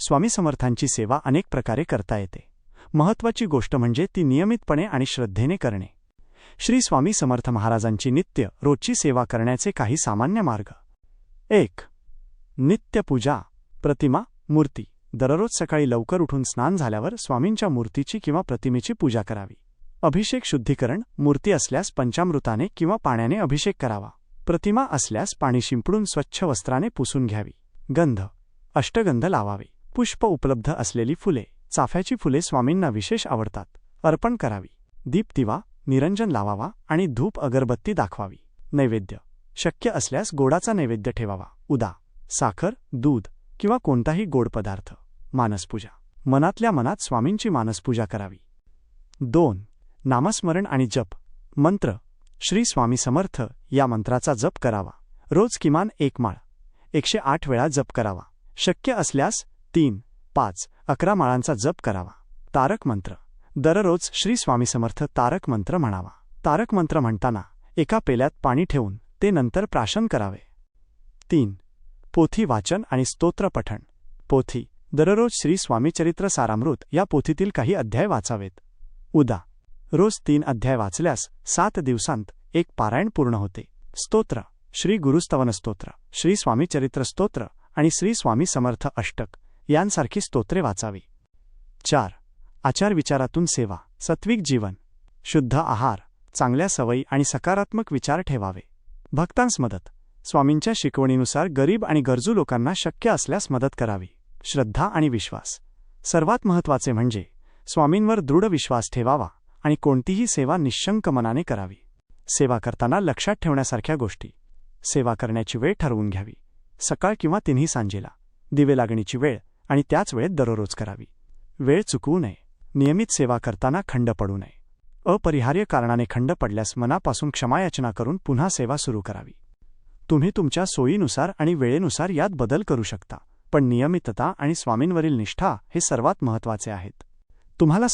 स्वामी समर्थांची सेवा अनेक प्रकारे करता येते. महत्त्वाची गोष्ट म्हणजे ती नियमितपणे आणि श्रद्धेने करणे. श्री स्वामी समर्थ महाराजांची नित्य रोजची सेवा करण्याचे काही सामान्य मार्ग. 1. नित्यपूजा. प्रतिमा, मूर्ती. दररोज सकाळी लवकर उठून स्नान झाल्यावर स्वामींच्या मूर्तीची किंवा प्रतिमेची पूजा करावी. अभिषेक. शुद्धीकरण. मूर्ती असल्यास पंचामृताने किंवा पाण्याने अभिषेक करावा. प्रतिमा असल्यास पाणी शिंपडून स्वच्छ वस्त्राने पुसून घ्यावी. गंध. अष्टगंध लावावे. पुष्प. उपलब्ध असलेली फुले. चाफ्याची फुले स्वामींना विशेष आवडतात. अर्पण करावी. दीप दिवा, निरंजन लावावा आणि धूप अगरबत्ती दाखवावी. नैवेद्य. शक्य असल्यास गोडाचा नैवेद्य ठेवावा. उदा, साखर, दूध किंवा कोणताही गोड पदार्थ. मानसपूजा. मनातल्या मनात स्वामींची मानसपूजा करावी. 2. नामस्मरण आणि जप. मंत्र. श्री स्वामी समर्थ या मंत्राचा जप करावा. रोज किमान 1 माळ 108 वेळा जप करावा. शक्य असल्यास 3, 5, 11 माळांचा जप करावा. तारक मंत्र. दररोज श्री स्वामी समर्थ तारक मंत्र म्हणावा. तारक मंत्र म्हणताना एका पेल्यात पाणी ठेवून ते नंतर प्राशन करावे. 3. पोथी वाचन आणि स्तोत्र पठण. पोथी. दररोज श्री स्वामीचरित्र सारामृत या पोथीतील काही अध्याय वाचावेत. उदा, रोज 3 अध्याय वाचल्यास 7 दिवसांत एक पारायण पूर्ण होते. स्तोत्र. श्री गुरुस्तवन स्तोत्र, श्री स्वामीचरित्र स्तोत्र आणि श्री स्वामी समर्थ अष्टक यांसारखी स्तोत्रे वाचावी. 4. आचार विचारातून सेवा. सात्विक जीवन. शुद्ध आहार, चांगल्या सवयी आणि सकारात्मक विचार ठेवावे. भक्तांस मदत. स्वामींच्या शिकवणीनुसार गरीब आणि गरजू लोकांना शक्य असल्यास मदत करावी. श्रद्धा आणि विश्वास. सर्वात महत्त्वाचे म्हणजे स्वामींवर दृढ विश्वास ठेवावा आणि कोणतीही सेवा निःशंक मनाने करावी. सेवा करताना लक्षात ठेवण्यासारख्या गोष्टी. सेवा करण्याची वेळ ठरवून घ्यावी. सकाळ किंवा तिन्ही सांजेला. दिवे लागणीची वेळ आणि त्याच वेळेत दररोज करावी. वेळ चुकवू नये. नियमित सेवा करताना खंड पडू नये. अपरिहार्य कारणाने खंड पडल्यास मनापासून क्षमायाचना करून पुन्हा सेवा सुरू करावी. तुम्ही तुमच्या सोयीनुसार आणि वेळेनुसार यात बदल करू शकता, पण नियमितता आणि स्वामींवरील निष्ठा हे सर्वात महत्त्वाचे आहेत. तुम्हाला